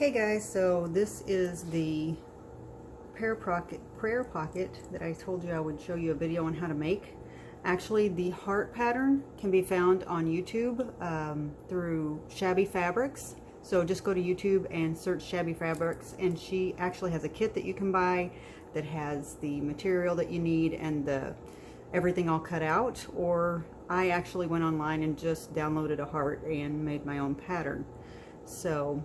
Okay guys, so this is the prayer pocket that I told you I would show you a video on how to make. Actually, the heart pattern can be found on YouTube through Shabby Fabrics. So just go to YouTube and search Shabby Fabrics, and she actually has a kit that you can buy that has the material that you need and everything all cut out. Or I actually went online and just downloaded a heart and made my own pattern. So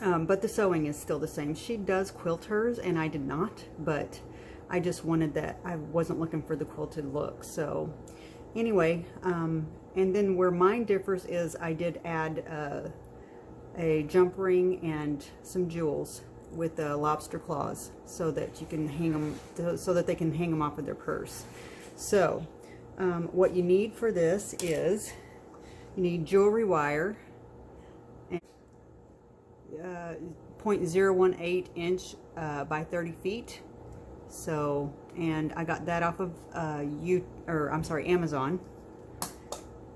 but the sewing is still the same. She does quilt hers and I did not, but I just wanted that. I wasn't looking for the quilted look. So anyway, and then where mine differs is I did add a jump ring and some jewels with the lobster claws so that you can hang them, so that they can hang them off of their purse. So what you need for this is you need jewelry wire, 0.018 inch by 30 feet. So, and I got that off of Amazon.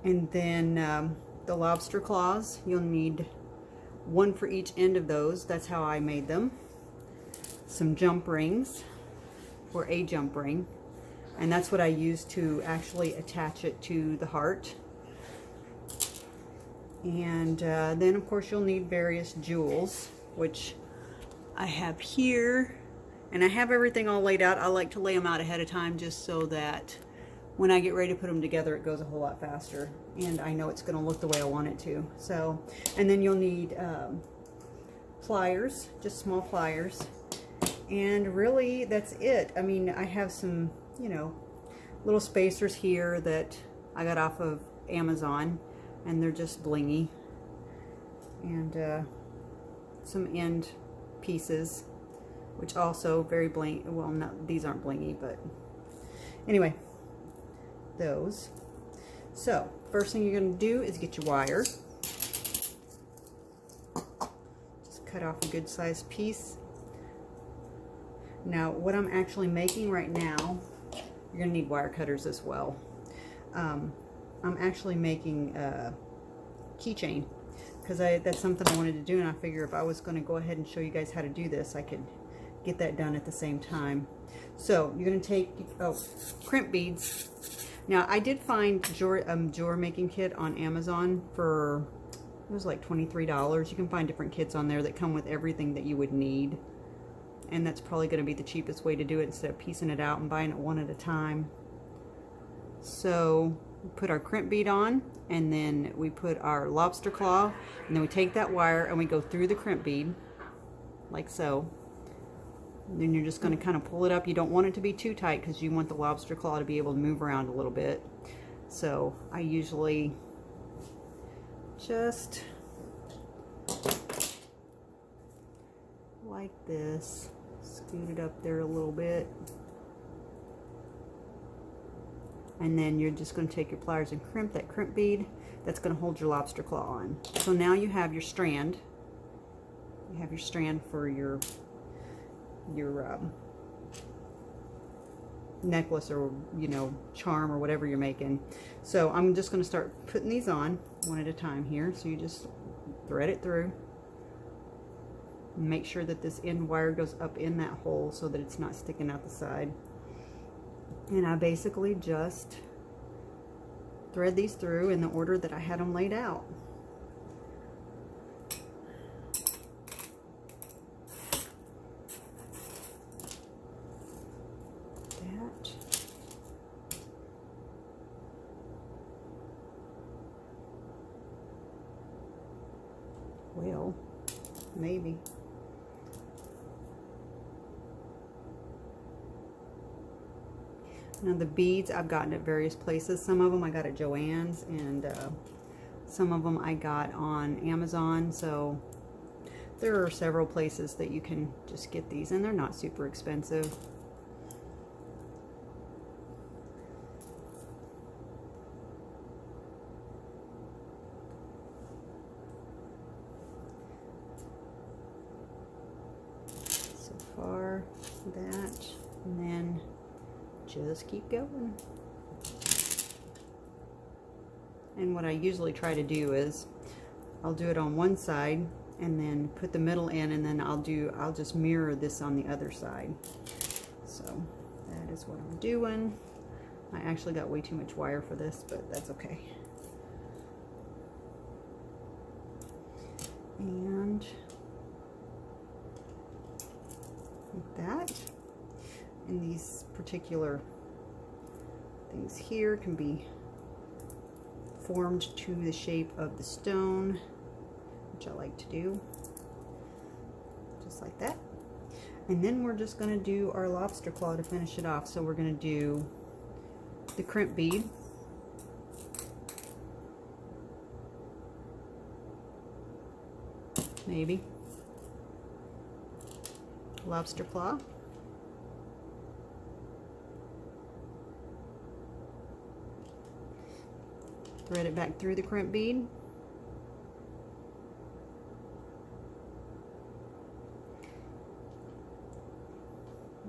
And then the lobster claws, you'll need one for each end of those. That's how I made them. Some jump rings, or a jump ring, and that's what I used to actually attach it to the heart. And then of course you'll need various jewels, which I have here, and I have everything all laid out. I like to lay them out ahead of time just so that when I get ready to put them together it goes a whole lot faster, and I know it's going to look the way I want it to. So, and then you'll need pliers, just small pliers, and really that's it. I mean, I have some, you know, little spacers here that I got off of Amazon, and they're just blingy, and some end pieces, which also very bling. Well, no, these aren't blingy, but anyway, those. So first thing you're going to do is get your wire. Just cut off a good sized piece. Now what I'm actually making right now, you're going to need wire cutters as well. I'm actually making a keychain because that's something I wanted to do, and I figure if I was going to go ahead and show you guys how to do this, I could get that done at the same time. So you're going to take crimp beads. Now I did find jewelry making kit on Amazon for, it was like $23. You can find different kits on there that come with everything that you would need, and that's probably going to be the cheapest way to do it instead of piecing it out and buying it one at a time. So we put our crimp bead on, and then we put our lobster claw, and then we take that wire and we go through the crimp bead like so. And then you're just going to kind of pull it up. You don't want it to be too tight because you want the lobster claw to be able to move around a little bit. So I usually just like this, scoot it up there a little bit. And then you're just going to take your pliers and crimp that crimp bead that's going to hold your lobster claw on. So now you have your strand. You have your strand for your necklace, or, you know, charm, or whatever you're making. So I'm just going to start putting these on one at a time here. So you just thread it through. Make sure that this end wire goes up in that hole so that it's not sticking out the side. And I basically just thread these through in the order that I had them laid out. That. Well, maybe. Now the beads I've gotten at various places. Some of them I got at Joann's, and some of them I got on Amazon. So there are several places that you can just get these, and they're not super expensive. So far, that, and then just keep going. And what I usually try to do is I'll do it on one side and then put the middle in, and then I'll just mirror this on the other side. So that is what I'm doing. I actually got way too much wire for this, but that's okay. And like that. And these particular things here can be formed to the shape of the stone, which I like to do, just like that. And then we're just going to do our lobster claw to finish it off. So we're going to do the crimp bead, maybe lobster claw, thread it back through the crimp bead,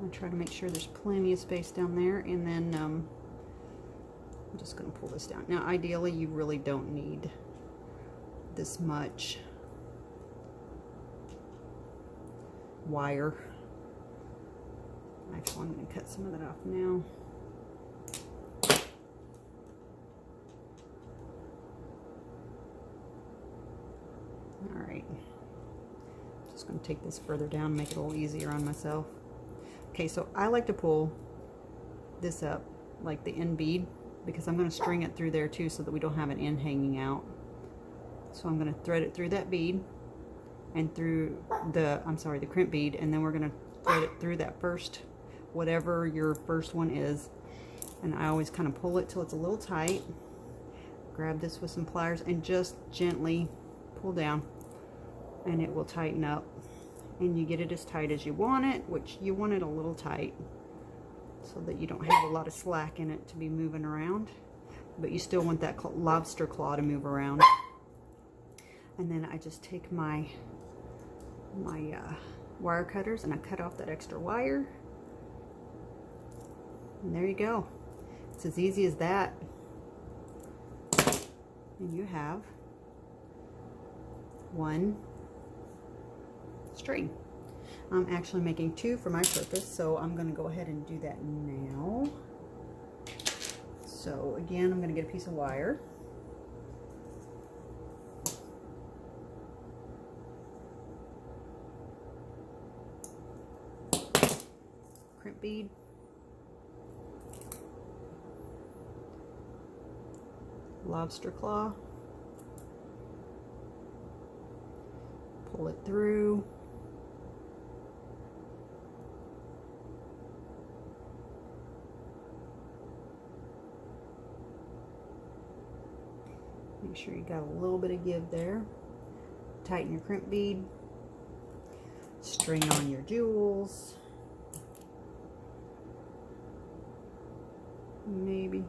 I'm try to make sure there's plenty of space down there, and then I'm just going to pull this down. Now ideally you really don't need this much wire. Actually, I'm going to cut some of that off now. Alright, just going to take this further down and make it a little easier on myself. Okay, so I like to pull this up like the end bead, because I'm going to string it through there too so that we don't have an end hanging out. So I'm going to thread it through that bead and through the, the crimp bead, and then we're going to thread it through that first, whatever your first one is. And I always kind of pull it till it's a little tight. Grab this with some pliers and just gently pull down, and it will tighten up. And you get it as tight as you want it, which you want it a little tight so that you don't have a lot of slack in it to be moving around, but you still want that lobster claw to move around. And then I just take my wire cutters and I cut off that extra wire, and there you go. It's as easy as that. And you have one string. I'm actually making two for my purpose, so I'm going to go ahead and do that now. So again, I'm going to get a piece of wire. Crimp bead. Lobster claw. Pull it through. Make sure you got a little bit of give there. Tighten your crimp bead. String on your jewels. Maybe.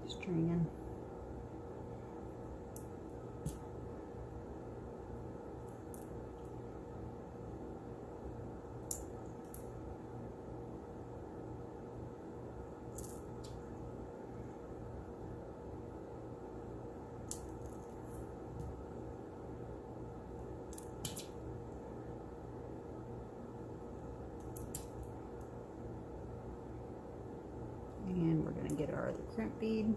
Stringing. And we're going to get our other crimp bead.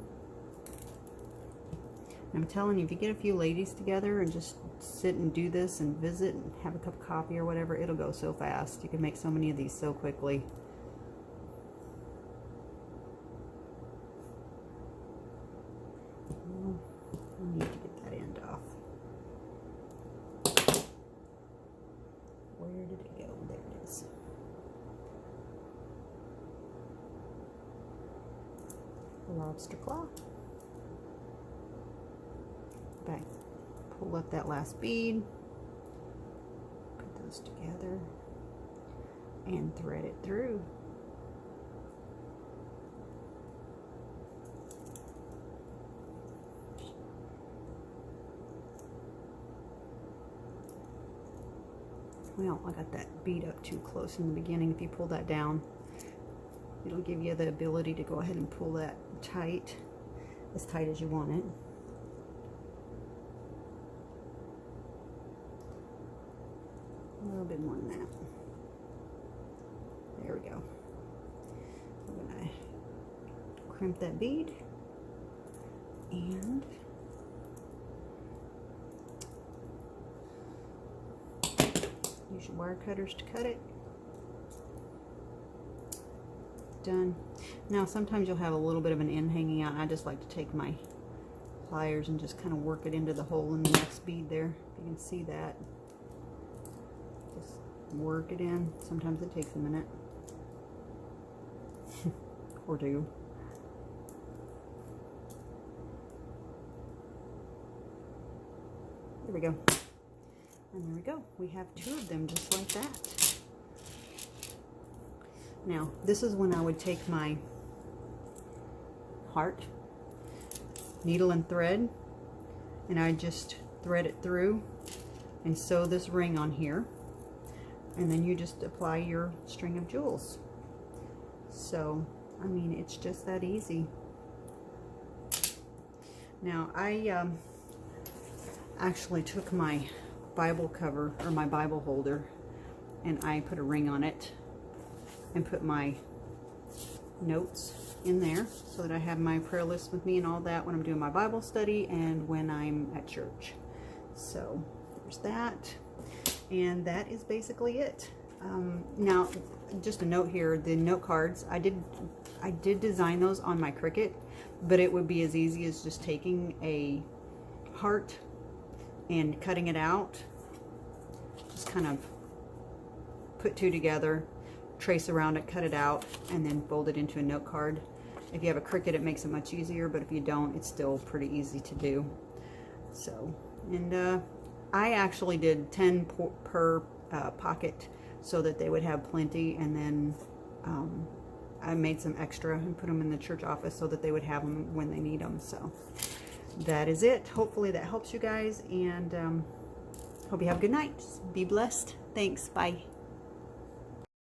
I'm telling you, if you get a few ladies together and just sit and do this and visit and have a cup of coffee or whatever, it'll go so fast. You can make so many of these so quickly. I need to get that end off. Where did it go? There it is. Lobster claw. Back, pull up that last bead, put those together, and thread it through. well, I got that bead up too close in the beginning. If you pull that down, it'll give you the ability to go ahead and pull that tight, as tight as you want it. A little bit more than that. There we go. I'm gonna crimp that bead and use your wire cutters to cut it. Done. Now sometimes you'll have a little bit of an end hanging out. I just like to take my pliers and just kind of work it into the hole in the next bead there. If you can see that. Just work it in. Sometimes it takes a minute. Or two. There we go. And there we go. We have 2 of them just like that. Now, this is when I would take my heart, needle and thread, and I just thread it through and sew this ring on here. And then you just apply your string of jewels. So, I mean, it's just that easy. Now, I actually took my Bible cover, or my Bible holder, and I put a ring on it and put my notes in there so that I have my prayer list with me and all that when I'm doing my Bible study and when I'm at church. So there's that, and that is basically it. Now, just a note here, the note cards, I did design those on my Cricut, but it would be as easy as just taking a heart and cutting it out. Just kind of put 2 together, trace around it, cut it out, and then fold it into a note card. If you have a Cricut, it makes it much easier, but if you don't, it's still pretty easy to do. So, and I actually did 10 per pocket so that they would have plenty, and then I made some extra and put them in the church office so that they would have them when they need them. So that is it. Hopefully that helps you guys, and hope you have a good night. Be blessed. Thanks. Bye.